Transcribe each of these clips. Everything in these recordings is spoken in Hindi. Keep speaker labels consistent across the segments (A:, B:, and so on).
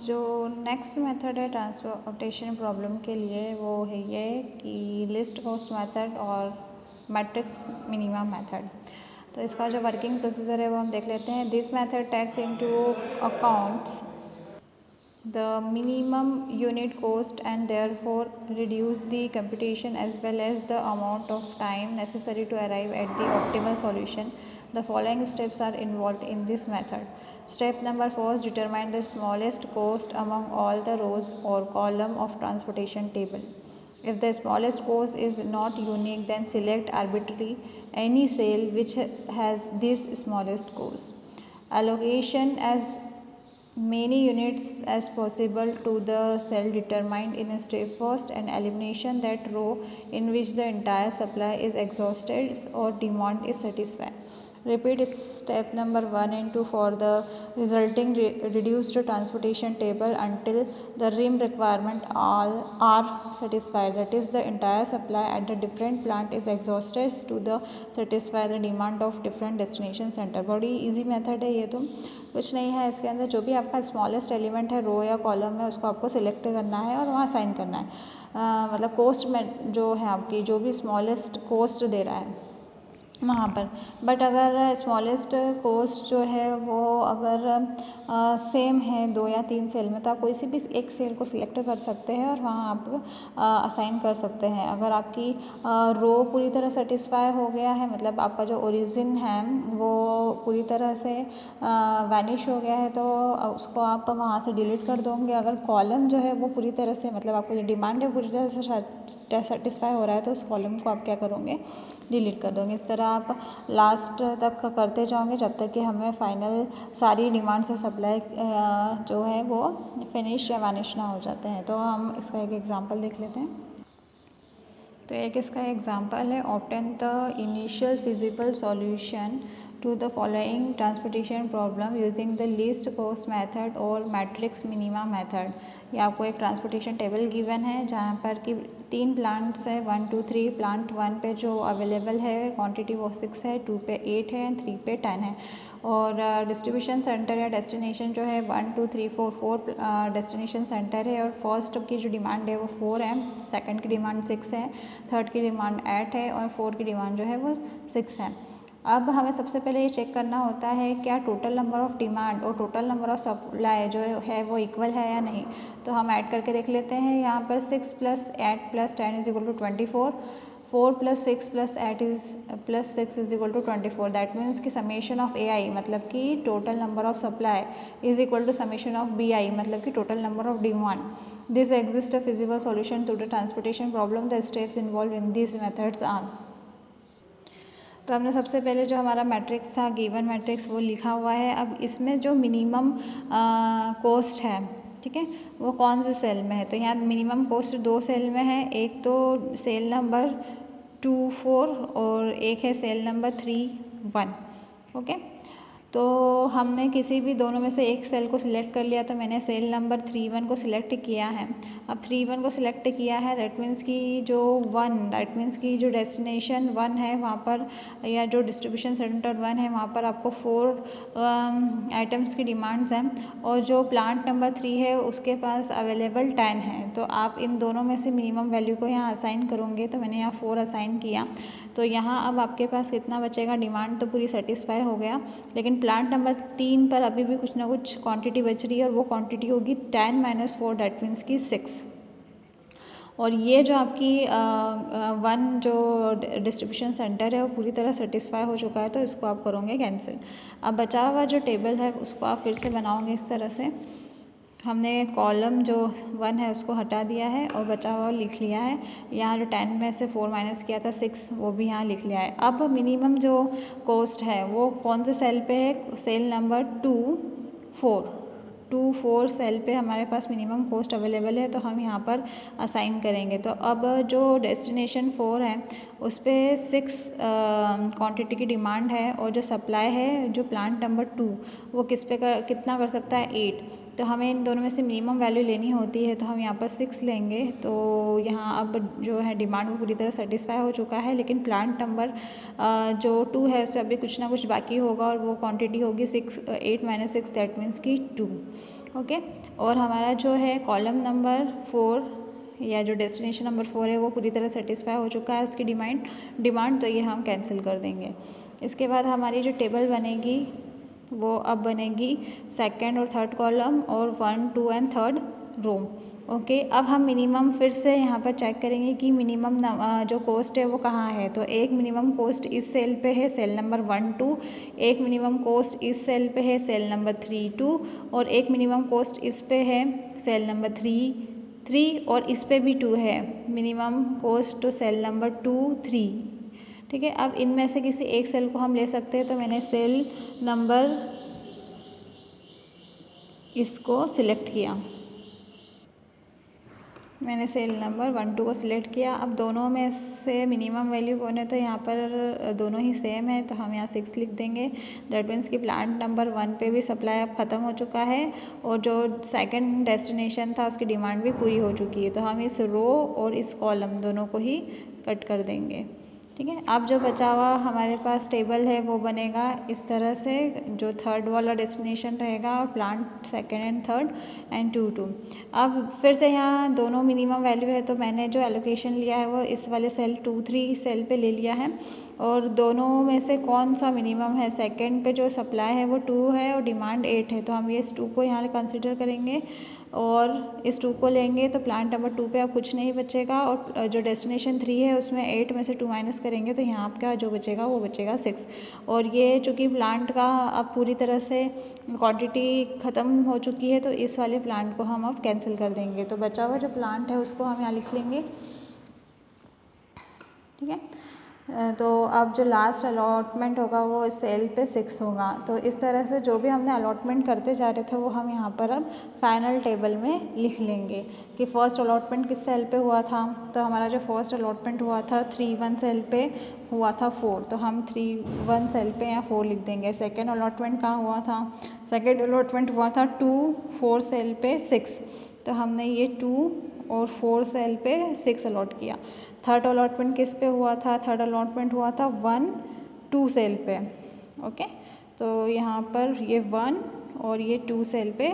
A: जो नेक्स्ट मेथड है ट्रांसपोर्टेशन प्रॉब्लम के लिए वो है ये कि लिस्ट कॉस्ट मेथड और मैट्रिक्स मिनिमम मेथड। तो इसका जो वर्किंग प्रोसीजर है वो हम देख लेते हैं। This method takes into accounts the minimum unit cost and therefore reduce the computation as well as the amount of time necessary to arrive at the optimal solution. The following steps are involved in this method. Step number 4 is determine the smallest cost among all the rows or column of transportation table. If the smallest cost is not unique, then select arbitrarily any cell which has this smallest cost. Allocation as many units as possible to the cell determined in a step first, and elimination that row in which the entire supply is exhausted or demand is satisfied. Repeat step number 1 and 2 for the resulting reduced transportation table until the rim requirement all are satisfied, that is the entire supply at the different plant is exhausted to the satisfy the demand of different destination center. बड़ी easy method है ये, तो कुछ नहीं है इसके अंदर। जो भी आपका स्मॉलेस्ट एलिमेंट है रो या कॉलम में उसको आपको सिलेक्ट करना है और वहाँ साइन करना है। मतलब कोस्ट में जो है आपकी जो भी स्मॉलेस्ट कोस्ट दे रहा है वहाँ पर। बट अगर स्मॉलेस्ट कोस्ट जो है वो अगर सेम है 2 या 3 सेल में, तो आप कोई सी भी एक सेल को सिलेक्ट कर सकते हैं और वहाँ आप असाइन कर सकते हैं। अगर आपकी रो पूरी तरह सेटिस्फाई हो गया है, मतलब आपका जो ओरिजिन है वो पूरी तरह से वैनिश हो गया है, तो उसको आप वहाँ से डिलीट कर दोगे। अगर कॉलम जो है वो पूरी तरह से, मतलब आपको जो डिमांड है पूरी तरह से सेटिस्फाई हो रहा है, तो उस कॉलम को आप क्या करोगे, डिलीट कर दोगे। इस तरह आप लास्ट तक करते जाओगे जब तक कि हमें फाइनल सारी डिमांड्स और सप्लाई जो है वो फिनिश या वैनिश ना हो जाते हैं। तो हम इसका एक एग्जांपल देख लेते हैं। तो एक इसका एग्जांपल है, obtain the initial feasible solution to the following transportation problem using the least cost method और मैट्रिक्स मिनिमा मेथड। ये आपको एक ट्रांसपोर्टेशन टेबल गिवन है जहाँ पर कि 3 प्लांट्स है 1 2 3। प्लांट 1 पे जो अवेलेबल है क्वांटिटी वो 6 है, 2 पे 8 है, 3 पे 10 है। और डिस्ट्रीब्यूशन सेंटर या डेस्टिनेशन जो है 1 2 3 4 4 डेस्टिनेशन सेंटर है। और फर्स्ट की जो डिमांड है वो 4 है, सेकंड की डिमांड 6 है, थर्ड की डिमांड 8 है और फोर्थ की डिमांड जो है वो 6 है। अब हमें सबसे पहले ये चेक करना होता है क्या टोटल नंबर ऑफ़ डिमांड और टोटल नंबर ऑफ़ सप्लाई जो है वो इक्वल है या नहीं। तो हम ऐड करके देख लेते हैं। यहाँ पर 6 + 8 + 10 is equal to 24, 4 + 6 + 8 + 6 is equal to 24। That means कि समेशन ऑफ AI मतलब कि total number of supply is equal to summation of BI मतलब कि total number of demand. This exist a feasible solution to the transportation problem. The steps involve in this methods are. तो हमने सबसे पहले जो हमारा मैट्रिक्स था गिवन मैट्रिक्स वो लिखा हुआ है। अब इसमें जो मिनिमम कॉस्ट है, ठीक है, वो कौन से सेल में है। तो यहाँ मिनिमम कॉस्ट 2 सेल में है, एक तो सेल नंबर 2 4 और एक है सेल नंबर 3 1। ओके, तो हमने किसी भी दोनों में से एक सेल को सिलेक्ट कर लिया। तो मैंने सेल नंबर 3 1 को सिलेक्ट किया है। अब 3 1 को सिलेक्ट किया है, दैट मीन्स कि जो 1 दैट मीन्स कि जो डेस्टिनेशन 1 है वहाँ पर या जो डिस्ट्रीब्यूशन सेंटर 1 है वहाँ पर आपको 4 आइटम्स की डिमांड्स हैं और जो प्लांट नंबर 3 है उसके पास अवेलेबल 10 है। तो आप इन दोनों में से मिनिमम वैल्यू को यहाँ असाइन करोगे। तो मैंने यहाँ 4 असाइन किया। तो यहाँ अब आपके पास कितना बचेगा, डिमांड तो पूरी सेटिस्फाई हो गया, लेकिन प्लांट नंबर 3 पर अभी भी कुछ ना कुछ क्वांटिटी बच रही है और वो क्वांटिटी होगी 10 - 4 दैट मीन्स की 6। और ये जो आपकी 1 जो डिस्ट्रीब्यूशन सेंटर है वो पूरी तरह सेटिस्फाई हो चुका है, तो इसको आप करोगे कैंसिल। अब बचा हुआ जो टेबल है उसको आप फिर से बनाओगे इस तरह से। हमने कॉलम जो 1 है उसको हटा दिया है और बचा हुआ लिख लिया है। यहाँ जो 10 में से 4 माइनस किया था 6 वो भी यहाँ लिख लिया है। अब मिनिमम जो कॉस्ट है वो कौन से सेल पे है, सेल नंबर 2 4 सेल पे हमारे पास मिनिमम कॉस्ट अवेलेबल है, तो हम यहाँ पर असाइन करेंगे। तो अब जो डेस्टिनेशन 4 है उस पर 6 क्वांटिटी की डिमांड है और जो सप्लाई है जो प्लांट नंबर 2 वो कितना कर सकता है 8। तो हमें इन दोनों में से मिनिमम वैल्यू लेनी होती है, तो हम यहाँ पर 6 लेंगे। तो यहाँ अब जो है डिमांड वो पूरी तरह सेटिस्फाई हो चुका है, लेकिन प्लांट नंबर जो 2 है उसमें अभी कुछ ना कुछ बाकी होगा और वो क्वांटिटी होगी 8 - 6 दैट मीन्स की 2। ओके, और हमारा जो है कॉलम नंबर 4 या जो डेस्टिनेशन नंबर 4 है वो पूरी तरह सेटिस्फाई हो चुका है उसकी डिमांड, तो ये हम कैंसिल कर देंगे। इसके बाद हमारी जो टेबल बनेगी वो अब बनेगी सेकंड और थर्ड कॉलम और 1, 2 एंड थर्ड रो। ओके, अब हम मिनिमम फिर से यहाँ पर चेक करेंगे कि मिनिमम जो कॉस्ट है वो कहाँ है। तो एक मिनिमम कॉस्ट इस सेल पे है, सेल नंबर 1, 2। एक मिनिमम कॉस्ट इस सेल पे है, सेल नंबर 3, 2। और एक मिनिमम कॉस्ट इस पे है, सेल नंबर 3, 3। और इस पे भी 2 है, मिनिमम कॉस्ट तो सेल नंबर 2, 3। ठीक है, अब इनमें से किसी एक सेल को हम ले सकते हैं, तो मैंने सेल नंबर इसको सिलेक्ट किया, मैंने सेल नंबर 1, 2 को सिलेक्ट किया। अब दोनों में से मिनिमम वैल्यू कौन है, तो यहाँ पर दोनों ही सेम है, तो हम यहाँ 6 लिख देंगे। दैट मीन्स कि प्लांट नंबर 1 पे भी सप्लाई अब ख़त्म हो चुका है और जो सेकंड डेस्टिनेशन था उसकी डिमांड भी पूरी हो चुकी है, तो हम इस रो और इस कॉलम दोनों को ही कट कर देंगे। ठीक है, अब जो बचा हुआ हमारे पास टेबल है वो बनेगा इस तरह से, जो थर्ड वाला डेस्टिनेशन रहेगा और plant second and third and 2, 2। अब फिर से यहाँ दोनों मिनिमम वैल्यू है, तो मैंने जो एलोकेशन लिया है वो इस वाले सेल 2, 3 सेल पे ले लिया है। और दोनों में से कौन सा मिनिमम है, सेकंड पे जो सप्लाई है वो 2 है और डिमांड 8 है, तो हम ये इस 2 को यहाँ कंसिडर करेंगे और इस 2 को लेंगे, तो प्लांट नंबर 2 पे अब कुछ नहीं बचेगा। और जो डेस्टिनेशन 3 है उसमें 8 में से 2 माइनस करेंगे, तो यहाँ आपका जो बचेगा वो बचेगा 6। और ये चूँकि प्लांट का अब पूरी तरह से क्वांटिटी ख़त्म हो चुकी है, तो इस वाले प्लांट को हम अब कैंसिल कर देंगे। तो बचा हुआ जो प्लांट है उसको हम यहाँ लिख लेंगे। ठीक है, तो अब जो लास्ट अलॉटमेंट होगा वो इस सेल पे 6 होगा। तो इस तरह से जो भी हमने अलॉटमेंट करते जा रहे थे वो हम यहाँ पर अब फाइनल टेबल में लिख लेंगे कि फ़र्स्ट अलॉटमेंट किस सेल पे हुआ था। तो हमारा जो फर्स्ट अलॉटमेंट हुआ था 3, 1 सेल पे हुआ था 4, तो हम 3, 1 सेल पे यहाँ 4 लिख देंगे। सेकेंड अलॉटमेंट कहाँ हुआ था, सेकेंड अलॉटमेंट हुआ था 2, 4 सेल पे 6, तो हमने ये 2 और 4 सेल पे 6 अलॉट किया। थर्ड अलॉटमेंट किस पे हुआ था, थर्ड अलॉटमेंट हुआ था 1, 2 सेल पे। ओके, तो यहाँ पर ये 1 और ये 2 सेल पे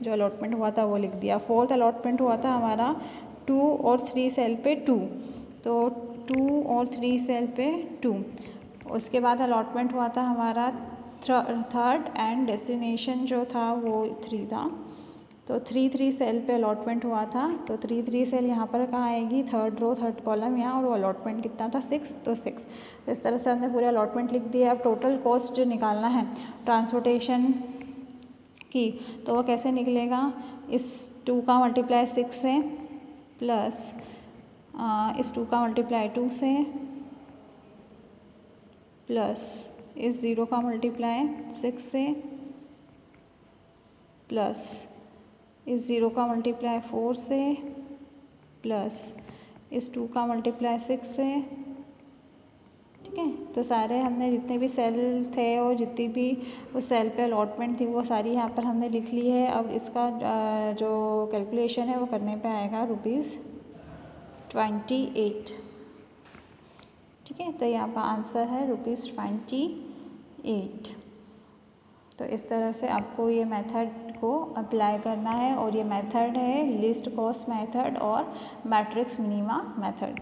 A: जो अलॉटमेंट हुआ था वो लिख दिया। फोर्थ अलॉटमेंट हुआ था हमारा 2 और 3 सेल पे 2, तो 2 और 3 सेल पे 2। उसके बाद अलॉटमेंट हुआ था हमारा थर्ड एंड डेस्टिनेशन जो था वो 3 था, तो 3, 3 सेल पे अलॉटमेंट हुआ था, तो 3, 3 सेल यहाँ पर कहाँ आएगी, थर्ड रो थर्ड कॉलम यहाँ, और वो अलॉटमेंट कितना था 6, तो 6। तो इस तरह से हमने पूरे अलॉटमेंट लिख दिया। अब टोटल कॉस्ट जो निकालना है ट्रांसपोर्टेशन की, तो वो कैसे निकलेगा, इस 2 का मल्टीप्लाई 6 से प्लस इस 2 का मल्टीप्लाई 2 से प्लस इस 0 का मल्टीप्लाई 6 से प्लस इस 0 का मल्टीप्लाई 4 से प्लस इस 2 का मल्टीप्लाई 6 से। ठीक है, तो सारे हमने जितने भी सेल थे और जितनी भी उस सेल पे अलॉटमेंट थी वो सारी यहाँ पर हमने लिख ली है। अब इसका जो कैलकुलेशन है वो करने पे आएगा ₹28। ठीक है, तो यहाँ का आंसर है ₹28। तो इस तरह से आपको ये मेथड को अप्लाई करना है, और ये मेथड है लिस्ट कॉस्ट मेथड और मैट्रिक्स मिनिमा मेथड।